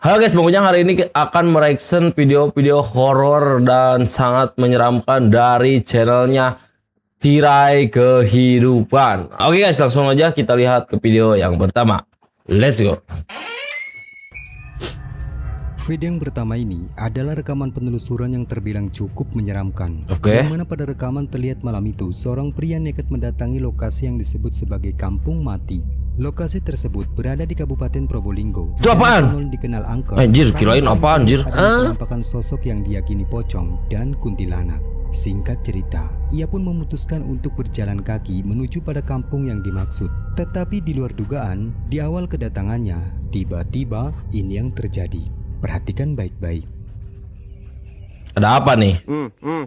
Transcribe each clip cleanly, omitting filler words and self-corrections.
Halo guys, Bang Ujang hari ini akan mereaction video-video horor dan sangat menyeramkan dari channelnya Tirai Kehidupan. Oke guys, langsung aja kita lihat ke video yang pertama. Let's go. Video yang pertama ini adalah rekaman penelusuran yang terbilang cukup menyeramkan. Oke. Yang mana pada rekaman terlihat malam itu seorang pria nekat mendatangi lokasi yang disebut sebagai Kampung Mati. Lokasi tersebut berada di Kabupaten Probolinggo. Itu apaan? Dikenal angker. Anjir, kirain apa anjir? Penampakan sosok yang diyakini pocong dan kuntilanak. Singkat cerita, ia pun memutuskan untuk berjalan kaki menuju pada kampung yang dimaksud. Tetapi di luar dugaan, di awal kedatangannya, tiba-tiba ini yang terjadi. Perhatikan baik-baik. Ada apa nih?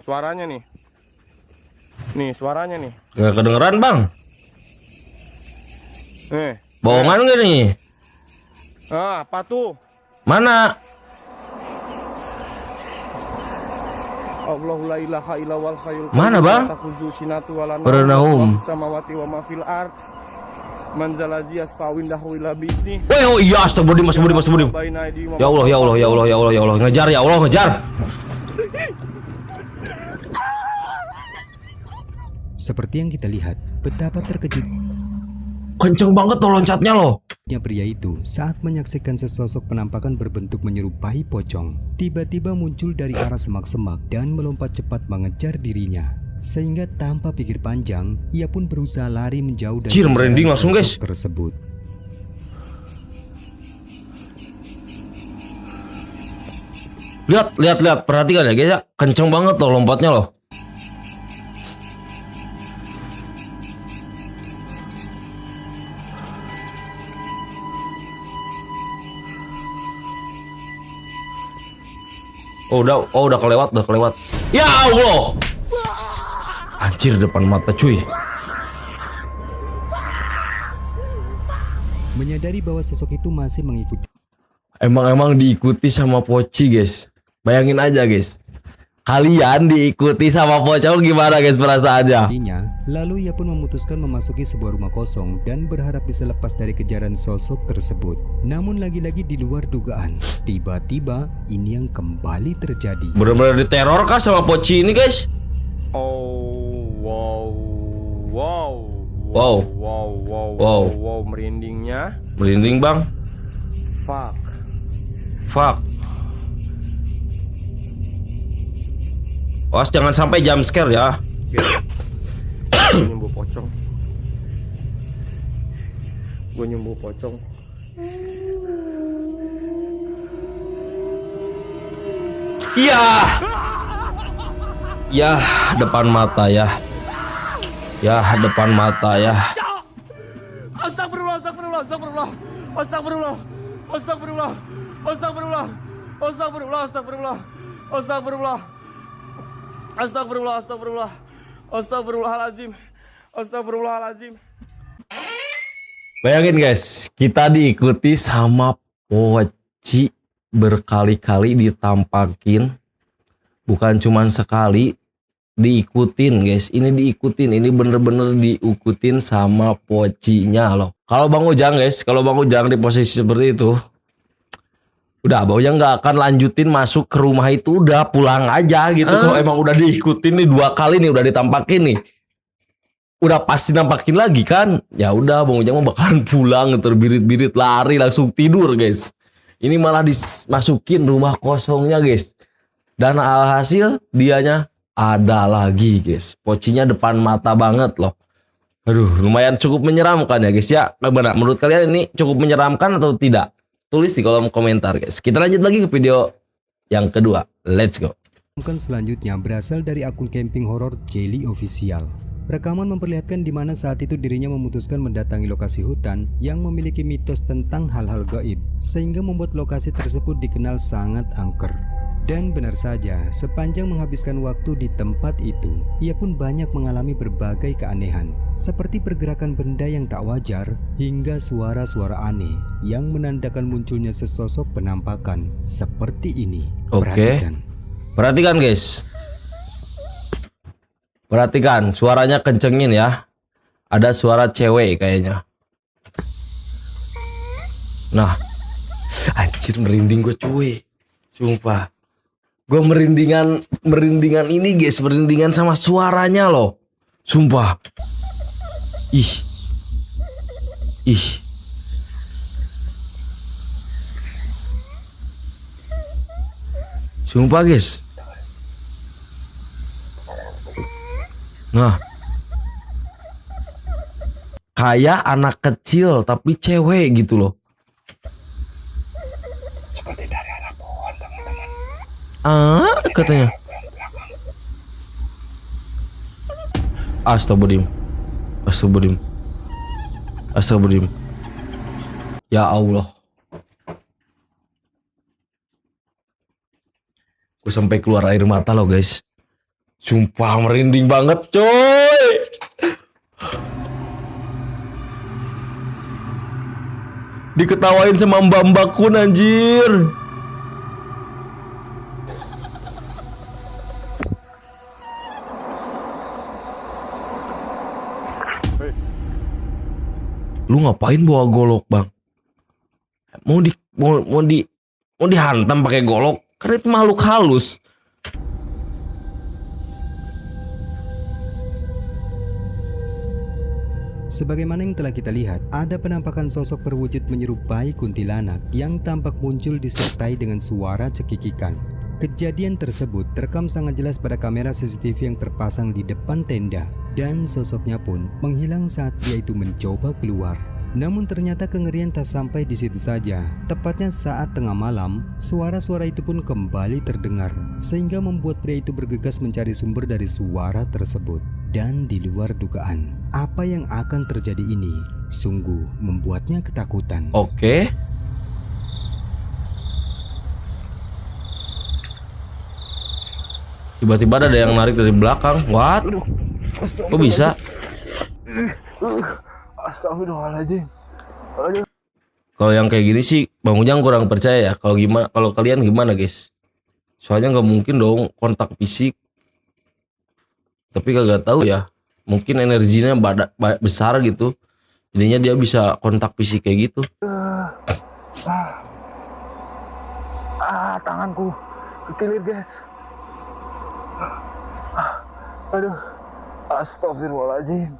Suaranya nih. Nih, suaranya nih. Gak kedengeran bang? Bohongan gak nih? Apa tuh? Mana? Allahu la ilaha illa wal hayyul qayyum. Mana, Bang? Berenahum. Samawati wa ma fil ard. Manzalaji asfawindahu ila bizni. Woi, oh iya, astagfirullahaladzim. Ya Allah, ya Allah, ya Allah, ya Allah, ya Allah. Ngejar ya Allah, ngejar. Seperti yang kita lihat, betapa terkejutnya Kenceng banget tuh loncatnya loh. pria itu saat menyaksikan sesosok penampakan berbentuk menyerupai pocong. Tiba-tiba muncul dari arah semak-semak dan melompat cepat mengejar dirinya. Sehingga tanpa pikir panjang, ia pun berusaha lari menjauh dari Cir, merinding langsung guys tersebut. Lihat, perhatikan ya guys ya. Kenceng banget tuh lompatnya loh. udah kelewat. Ya Allah. Anjir, depan mata cuy. Menyadari bahwa sosok itu masih mengikuti. Emang diikuti sama Poci guys. Bayangin aja guys. Kalian diikuti sama pocong gimana guys perasaannya? Lalu ia pun memutuskan memasuki sebuah rumah kosong dan berharap bisa lepas dari kejaran sosok tersebut. Namun lagi-lagi di luar dugaan, tiba-tiba ini yang kembali terjadi. Bener-bener diteror kah sama Poci ini guys? Wow, merindingnya. Merinding bang. Fuck. Awas jangan sampai jump scare ya. Gue nyembuh pocong. Iya. Ya, depan mata ya. Astagfirullahaladzim. Bayangin guys, kita diikuti sama Poci berkali-kali ditampakin. Bukan cuman sekali, diikutin guys. Ini bener-bener diikutin sama Pocinya loh. Kalau Bang Ujang guys, di posisi seperti itu, udah Bang Ujang nggak akan lanjutin masuk ke rumah itu, udah pulang aja gitu. Kalau emang udah diikutin nih 2 kali nih, udah ditampakin nih, udah pasti nampakin lagi kan. Ya udah Bang Ujang mau bakalan pulang, terbirit-birit lari langsung tidur guys. Ini malah dimasukin rumah kosongnya guys. Dan alhasil dianya ada lagi guys. Pocinya depan mata banget loh. Aduh, lumayan cukup menyeramkan ya guys ya. Bagaimana menurut kalian, ini cukup menyeramkan atau tidak? Tulis di kolom komentar guys. Kita lanjut lagi ke video yang kedua. Let's go. Selanjutnya berasal dari akun camping horor Jelly Official. Rekaman memperlihatkan di mana saat itu dirinya memutuskan mendatangi lokasi hutan yang memiliki mitos tentang hal-hal gaib, sehingga membuat lokasi tersebut dikenal sangat angker. Dan benar saja, sepanjang menghabiskan waktu di tempat itu, ia pun banyak mengalami berbagai keanehan, seperti pergerakan benda yang tak wajar, hingga suara-suara aneh yang menandakan munculnya sesosok penampakan seperti ini. Perhatikan guys. Perhatikan, suaranya kencengin ya. Ada suara cewek kayaknya. Nah, Anjir merinding gue cuy. Sumpah. Gue merindingan ini guys, merindingan sama suaranya loh. Sumpah. Ih. Ih. Sumpah guys. Nah. Kayak anak kecil tapi cewek gitu loh. Seperti dari arah pohon, teman-teman. Katanya. Astagfirullahaladzim. Astagfirullahaladzim. Astagfirullahaladzim. Ya Allah. Gue sampai keluar air mata loh guys. Sumpah merinding banget coy. Diketawain sama mbak-mbak kun anjir. Lu ngapain bawa golok bang? Mau dihantam pakai golok? Karena itu makhluk halus. Sebagaimana yang telah kita lihat, ada penampakan sosok berwujud menyerupai kuntilanak yang tampak muncul disertai dengan suara cekikikan. Kejadian tersebut terekam sangat jelas pada kamera CCTV yang terpasang di depan tenda, dan sosoknya pun menghilang saat dia itu mencoba keluar. Namun ternyata kengerian tak sampai di situ saja. Tepatnya saat tengah malam, suara-suara itu pun kembali terdengar, sehingga membuat pria itu bergegas mencari sumber dari suara tersebut. Dan di luar dugaan, apa yang akan terjadi ini sungguh membuatnya ketakutan. Oke. Tiba-tiba ada yang narik dari belakang. What? Kok bisa? Astagfirullahaladzim. Kalau yang kayak gini sih Bang Ujang kurang percaya ya. Kalau kalian gimana guys? Soalnya nggak mungkin dong kontak fisik. Tapi kagak tahu ya. Mungkin energinya besar gitu. Jadinya dia bisa kontak fisik kayak gitu. Tanganku kekilir guys. Aduh. Astagfirullahaladzim.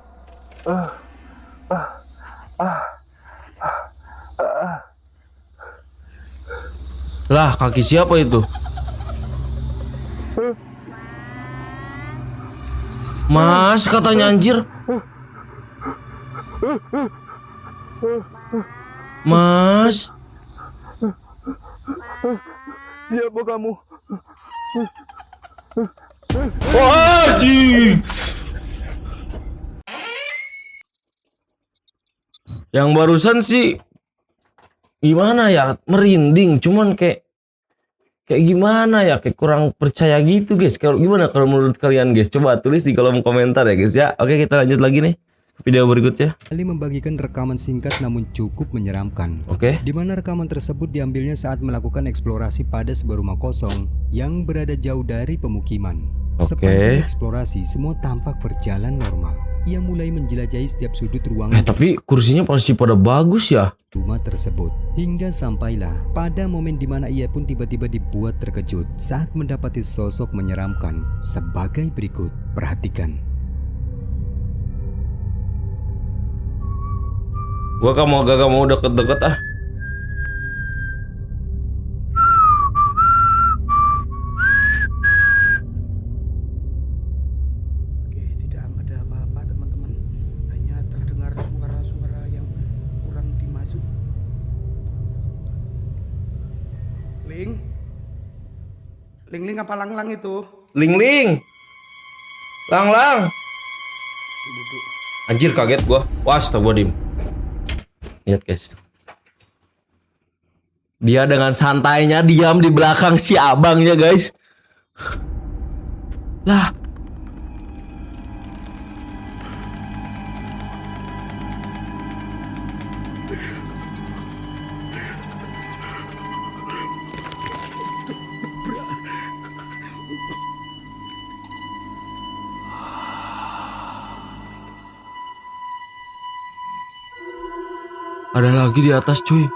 Lah kaki siapa itu? Mas katanya anjir. Mas. Siapa kamu? Wah sih. Yang barusan sih gimana ya, merinding, cuman kayak gimana ya, kayak kurang percaya gitu guys. Kalau gimana kalau menurut kalian guys? Coba tulis di kolom komentar ya guys ya. Oke, kita lanjut lagi nih ke video berikutnya. Ali membagikan rekaman singkat namun cukup menyeramkan. Oke. Di mana rekaman tersebut diambilnya saat melakukan eksplorasi pada sebuah rumah kosong yang berada jauh dari pemukiman. Oke. Sepanjang eksplorasi semua tampak berjalan normal. Ia mulai menjelajahi setiap sudut ruangan Tapi kursinya pasti pada bagus ya. rumah tersebut. Hingga sampailah pada momen di mana ia pun tiba-tiba dibuat terkejut saat mendapati sosok menyeramkan sebagai berikut. Perhatikan. Gua gak mau deket-deket ah. Oke, tidak ada apa-apa teman-teman. Hanya terdengar suara-suara yang kurang dimasuk. Ling apa lang itu? Ling. Lang. Anjir kaget gua. Wah, astagfirullahaladzim. Lihat guys. Dia dengan santainya diam di belakang si abangnya guys. Lah. Ada lagi di atas cuy.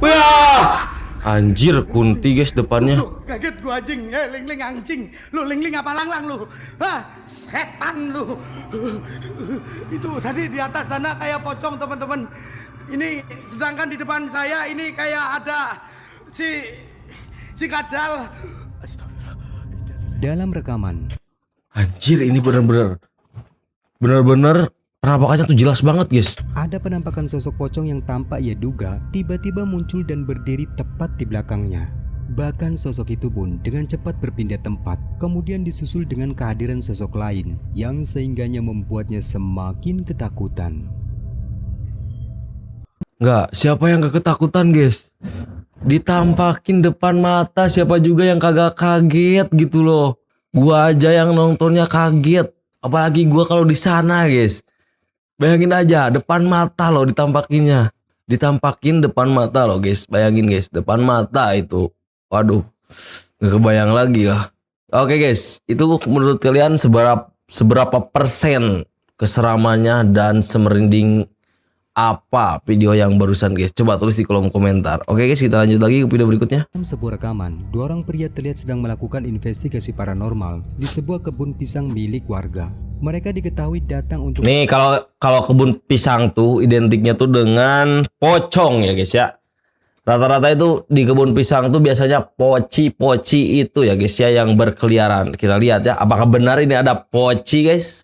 Wah, anjir Kunti guys depannya. Kaget gua anjing. Ling anjing. Lu ling apa lang lu? Hah, setan lu. Itu tadi di atas sana kayak pocong teman-teman. Ini sedangkan di depan saya ini kayak ada si kadal. Dalam rekaman, Anjir ini bener-bener penampakannya tuh jelas banget guys. ada penampakan sosok pocong yang tampak ia duga tiba-tiba muncul dan berdiri tepat di belakangnya. Bahkan sosok itu pun dengan cepat berpindah tempat, kemudian disusul dengan kehadiran sosok lain yang sehingganya membuatnya semakin ketakutan. Nggak, siapa yang gak ketakutan guys? Ditampakin depan mata, siapa juga yang kagak kaget gitu loh. Gua aja yang nontonnya kaget, apalagi gua kalau di sana guys. Bayangin aja depan mata loh ditampakin depan mata loh guys. Bayangin guys, depan mata itu. Waduh, gak kebayang lagi lah. Oke guys, itu menurut kalian seberapa persen keseramannya dan semerinding apa video yang barusan guys? Coba tulis di kolom komentar. Oke guys, kita lanjut lagi ke video berikutnya. Dalam sebuah rekaman, dua orang pria terlihat sedang melakukan investigasi paranormal di sebuah kebun pisang milik warga. Mereka diketahui datang untuk Nih kalau kebun pisang tuh identiknya tuh dengan pocong ya guys ya. Rata-rata itu di kebun pisang tuh biasanya poci itu ya guys ya yang berkeliaran. Kita lihat ya, apakah benar ini ada poci guys?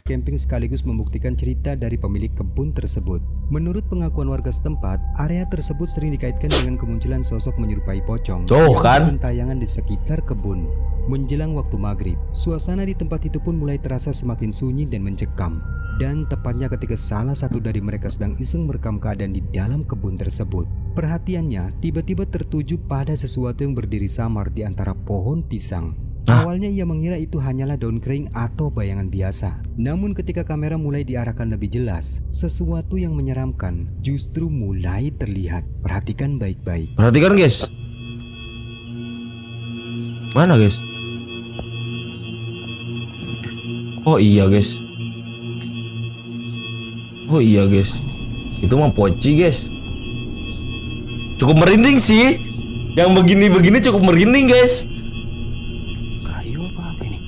camping sekaligus membuktikan cerita dari pemilik kebun tersebut. Menurut pengakuan warga setempat, area tersebut sering dikaitkan dengan kemunculan sosok menyerupai pocong Tuh, yang kan? bergentayangan di sekitar kebun. Menjelang waktu maghrib, suasana di tempat itu pun mulai terasa semakin sunyi dan mencekam. Dan tepatnya ketika salah satu dari mereka sedang iseng merekam keadaan di dalam kebun tersebut, perhatiannya tiba-tiba tertuju pada sesuatu yang berdiri samar di antara pohon pisang. Awalnya ia mengira itu hanyalah daun kering atau bayangan biasa. Namun ketika kamera mulai diarahkan lebih jelas, sesuatu yang menyeramkan justru mulai terlihat. Perhatikan baik-baik. Perhatikan guys. Mana guys? Oh iya guys. Oh iya guys. Itu mah poci guys. Cukup merinding sih. Yang begini-begini cukup merinding guys. Kayu apa ini?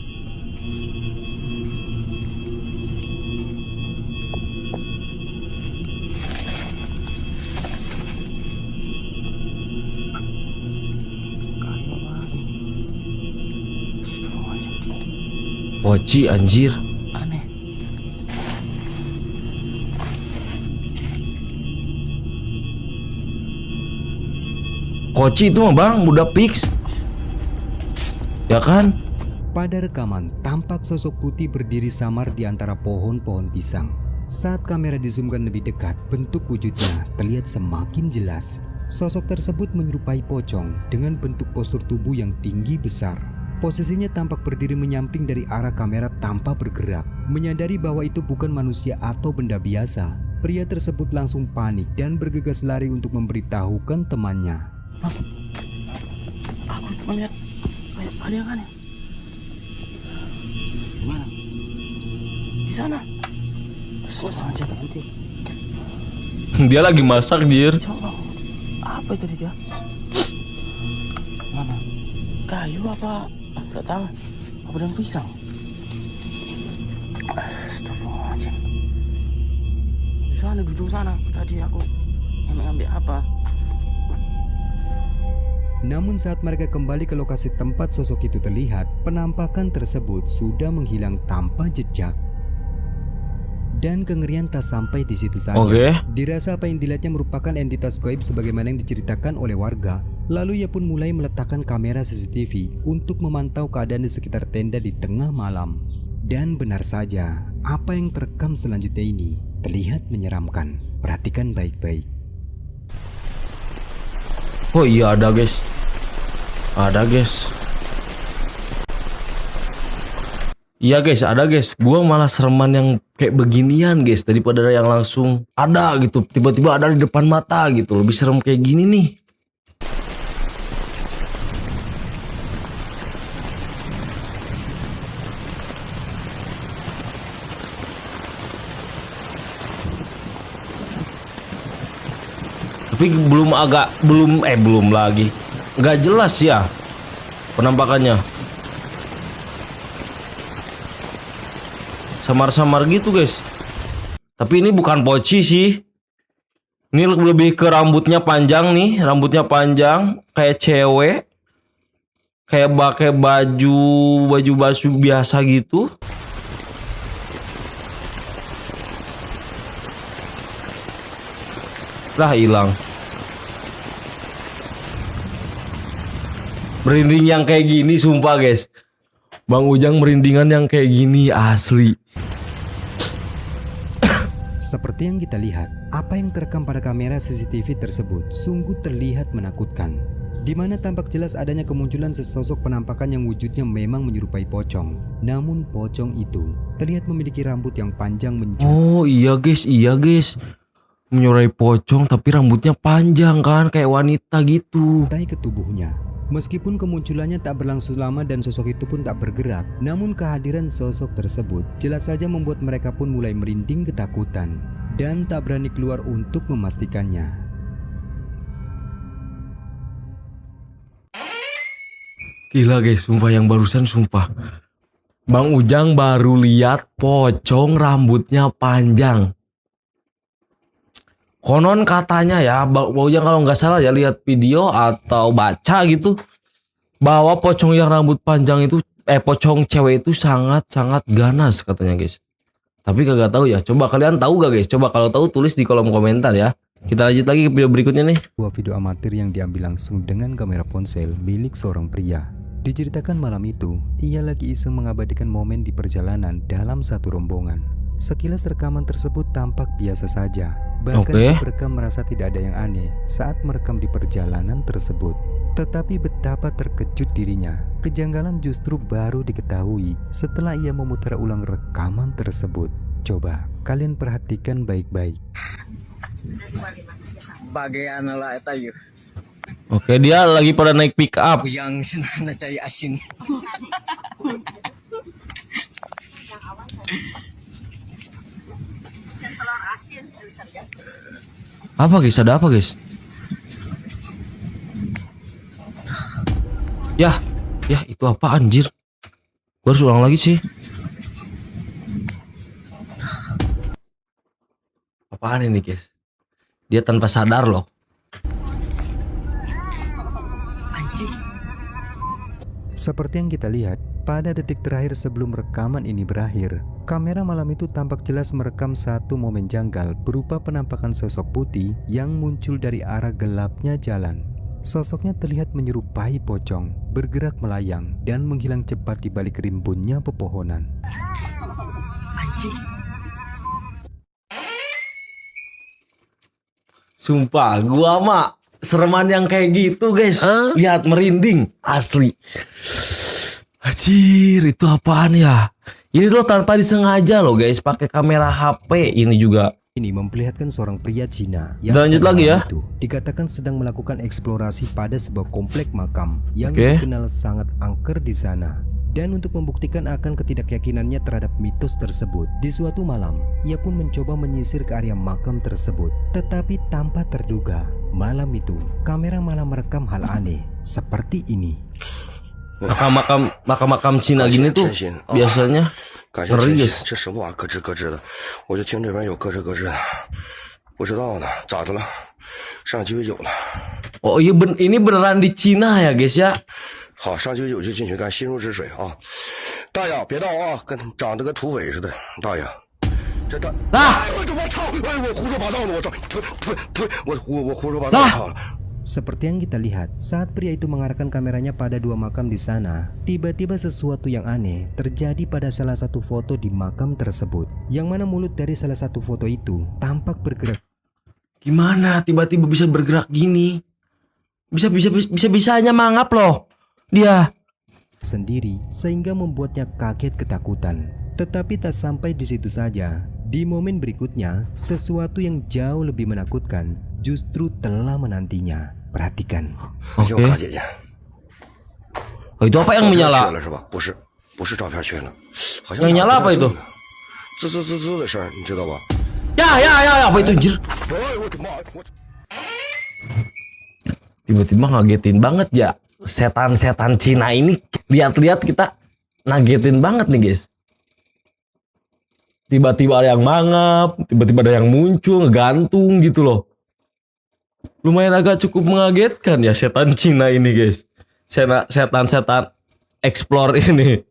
Kayu apa ini? Astagfirullahaladzim. Poci anjir. Aneh. Koci itu mah bang, udah fix. Ya kan? Pada rekaman, tampak sosok putih berdiri samar di antara pohon-pohon pisang. Saat kamera dizoomkan lebih dekat, bentuk wujudnya terlihat semakin jelas. Sosok tersebut menyerupai pocong dengan bentuk postur tubuh yang tinggi besar. Posisinya tampak berdiri menyamping dari arah kamera tanpa bergerak. Menyadari bahwa itu bukan manusia atau benda biasa, pria tersebut langsung panik dan bergegas lari untuk memberitahukan temannya. Aku melihat kayak bayangan ya. Gimana? Di sana. Aja nanti. Dia lagi masak dir. Coba. Apa itu dia? Mana? Kayu apa? Gak tahu. Apa daun pisang? Astagfirullahaladzim. Di sana, di ujung sana. Tadi aku ngambil apa? Namun saat mereka kembali ke lokasi tempat sosok itu terlihat, penampakan tersebut sudah menghilang tanpa jejak. Dan kengerian tak sampai di situ saja. Oke. Dirasa apa yang dilihatnya merupakan entitas gaib sebagaimana yang diceritakan oleh warga. Lalu ia pun mulai meletakkan kamera CCTV untuk memantau keadaan di sekitar tenda di tengah malam. Dan benar saja, apa yang terekam selanjutnya ini terlihat menyeramkan. Perhatikan baik-baik. Oh iya ada guys. Ada guys. Iya guys, ada guys. Gua malah sereman yang kayak beginian guys daripada yang langsung ada gitu. Tiba-tiba ada di depan mata gitu. Lebih serem kayak gini nih. Tapi belum lagi. Nggak jelas ya penampakannya. Samar-samar gitu guys. Tapi ini bukan poci sih. Ini lebih ke rambutnya panjang nih. Rambutnya panjang kayak cewek. Kayak pakai baju biasa gitu. Lah hilang. Merinding yang kayak gini sumpah guys. Bang Ujang merindingan yang kayak gini asli. Seperti yang kita lihat, apa yang terekam pada kamera CCTV tersebut sungguh terlihat menakutkan. Di mana tampak jelas adanya kemunculan sesosok penampakan yang wujudnya memang menyerupai pocong. Namun pocong itu terlihat memiliki rambut yang panjang mencuat. Oh iya guys. Menyerupai pocong tapi rambutnya panjang kan kayak wanita gitu. Ke tubuhnya. Meskipun kemunculannya tak berlangsung lama dan sosok itu pun tak bergerak, namun kehadiran sosok tersebut jelas saja membuat mereka pun mulai merinding ketakutan dan tak berani keluar untuk memastikannya. Gila guys, sumpah yang barusan sumpah. Bang Ujang baru lihat pocong rambutnya panjang. Konon katanya ya, Bang Ujang kalau nggak salah ya lihat video atau baca gitu bahwa pocong yang rambut panjang itu pocong cewek itu sangat ganas katanya guys. Tapi kagak tahu ya. Coba kalian tahu gak guys? Coba kalau tahu tulis di kolom komentar ya. Kita lanjut lagi ke video berikutnya nih. Sebuah video amatir yang diambil langsung dengan kamera ponsel milik seorang pria. Diceritakan malam itu, ia lagi iseng mengabadikan momen di perjalanan dalam satu rombongan. Sekilas rekaman tersebut tampak biasa saja. Bahkan si perekam merasa tidak ada yang aneh saat merekam di perjalanan tersebut. Tetapi betapa terkejut dirinya, kejanggalan justru baru diketahui setelah ia memutar ulang rekaman tersebut. Coba kalian perhatikan baik-baik. Bagian lah eta yeuh. Oke, dia lagi pada naik pick up. Yang sana cai asin. Apa guys? Ada apa guys? Ya itu apa anjir? Gua harus ulang lagi sih. Apaan ini guys? Dia tanpa sadar loh. Seperti yang kita lihat, pada detik terakhir sebelum rekaman ini berakhir, kamera malam itu tampak jelas merekam satu momen janggal berupa penampakan sosok putih yang muncul dari arah gelapnya jalan. Sosoknya terlihat menyerupai pocong, bergerak melayang dan menghilang cepat di balik rimbunnya pepohonan. Sumpah, gua mah sereman yang kayak gitu guys. Lihat merinding asli. Anjir, itu apaan ya? Ini loh tanpa disengaja loh guys, pakai kamera HP ini juga. Ini memperlihatkan seorang pria Cina yang lanjut lagi ya. Itu dikatakan sedang melakukan eksplorasi pada sebuah komplek makam yang dikenal sangat angker di sana. Dan untuk membuktikan akan ketidakyakinannya terhadap mitos tersebut, di suatu malam ia pun mencoba menyisir ke area makam tersebut. Tetapi tanpa terduga, malam itu kamera malah merekam hal aneh seperti ini. Makam Cina gini tuh biasanya ngeri guys. Oh iya ini beneran di Cina ya guys ya. 好，上去有就进去干，心如止水啊！大爷别倒啊，跟长得跟土匪似的，大爷。这大我操！哎，我胡说八道呢！我操！我胡说八道了。 Seperti yang kita lihat, saat pria itu mengarahkan kameranya pada dua makam di sana, tiba-tiba sesuatu yang aneh terjadi pada salah satu foto di makam tersebut, yang mana mulut dari salah satu foto itu tampak bergerak. Gimana tiba-tiba bisa bergerak gini? Bisa-bisanya mangap loh dia sendiri sehingga membuatnya kaget ketakutan. Tetapi tak sampai di situ saja. Di momen berikutnya, sesuatu yang jauh lebih menakutkan justru telah menantinya. Perhatikan. Oke. Oh, itu apa yang menyala? Yang nyala apa itu? Ya, apa itu anjir? Tiba-tiba ngagetin banget ya. Setan-setan Cina ini lihat-lihat kita ngagetin banget nih guys. Tiba-tiba ada yang mangap, tiba-tiba ada yang muncul, ngegantung gitu loh. Lumayan agak cukup mengagetkan ya setan Cina ini guys. Setan-setan explore ini.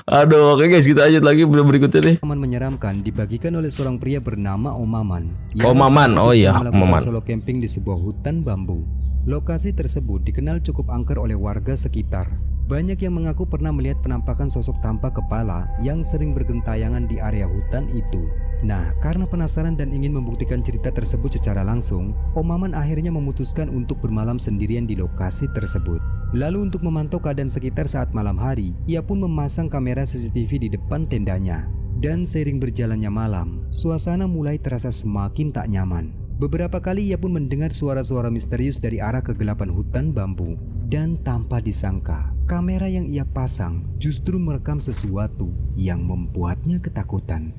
Aduh, oke guys, kita lanjut lagi video berikutnya nih. Rekaman menyeramkan dibagikan oleh seorang pria bernama Omaman. Omaman, oh iya, Omaman. Solo camping di sebuah hutan bambu. Lokasi tersebut dikenal cukup angker oleh warga sekitar. Banyak yang mengaku pernah melihat penampakan sosok tanpa kepala yang sering bergentayangan di area hutan itu. Nah, karena penasaran dan ingin membuktikan cerita tersebut secara langsung, Omaman akhirnya memutuskan untuk bermalam sendirian di lokasi tersebut. Lalu untuk memantau keadaan sekitar saat malam hari, ia pun memasang kamera CCTV di depan tendanya. Dan seiring berjalannya malam, suasana mulai terasa semakin tak nyaman. Beberapa kali ia pun mendengar suara-suara misterius dari arah kegelapan hutan bambu. Dan tanpa disangka, kamera yang ia pasang justru merekam sesuatu yang membuatnya ketakutan.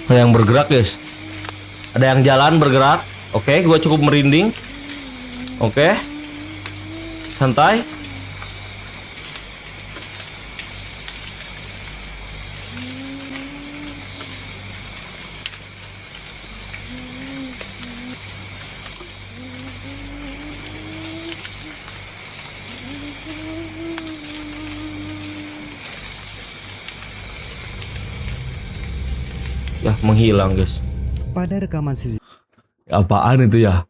Ada yang bergerak guys. Ada yang jalan bergerak. Oke, gue cukup merinding. Oke. Santai. Ya, menghilang guys. Pada rekaman CCTV, Apaan itu ya?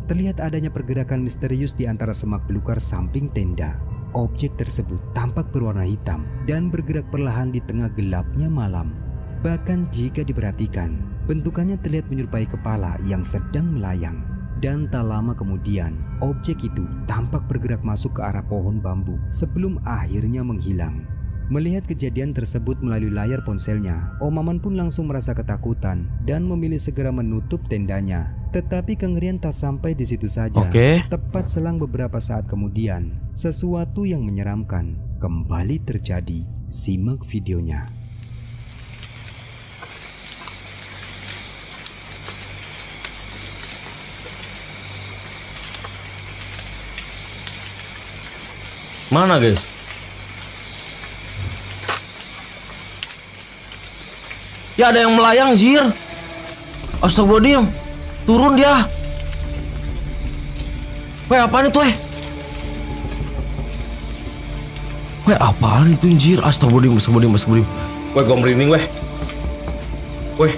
terlihat adanya pergerakan misterius di antara semak belukar samping tenda. Objek tersebut tampak berwarna hitam dan bergerak perlahan di tengah gelapnya malam. Bahkan jika diperhatikan, bentukannya terlihat menyerupai kepala yang sedang melayang. Dan tak lama kemudian, objek itu tampak bergerak masuk ke arah pohon bambu sebelum akhirnya menghilang. Melihat kejadian tersebut melalui layar ponselnya, Omaman pun langsung merasa ketakutan dan memilih segera menutup tendanya. Tetapi kengerian tak sampai di situ saja. Tepat selang beberapa saat kemudian, sesuatu yang menyeramkan kembali terjadi. Simak videonya. Mana guys? Ya ada yang melayang Zir. Astagfirullahaladzim. Turun dia. Weh apaan itu weh? Weh apaan itu anjir? Astagfirullahaladzim. Weh gua merinding weh. Weh.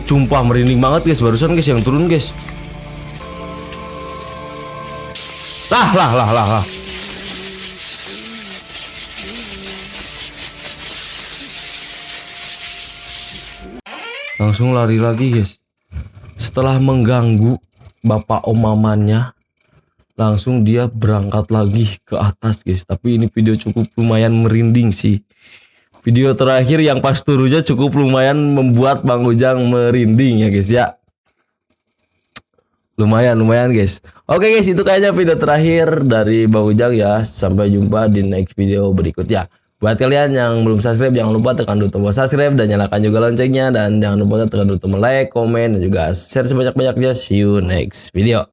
Sumpah merinding banget guys, barusan guys yang turun guys. Lah. Langsung lari lagi guys. Setelah mengganggu bapak Omamannya, langsung dia berangkat lagi ke atas guys. Tapi ini video cukup lumayan merinding sih. Video terakhir yang pas turunnya cukup lumayan membuat Bang Ujang merinding ya guys ya. Lumayan guys. Oke guys, itu kayaknya video terakhir dari Bang Ujang ya. Sampai jumpa di next video berikutnya. Buat kalian yang belum subscribe, jangan lupa tekan tombol subscribe dan nyalakan juga loncengnya. Dan jangan lupa tekan tombol like, komen, dan juga share sebanyak-banyaknya. See you next video.